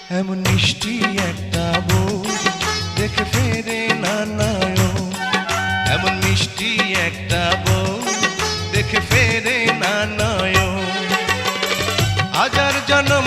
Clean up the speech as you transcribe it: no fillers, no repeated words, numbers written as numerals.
এমন মিষ্টি একটা বউ দেখে ফেরে না নয়ন, এমন মিষ্টি একটা বউ দেখে ফেরে না নয়ন। হাজার জন্ম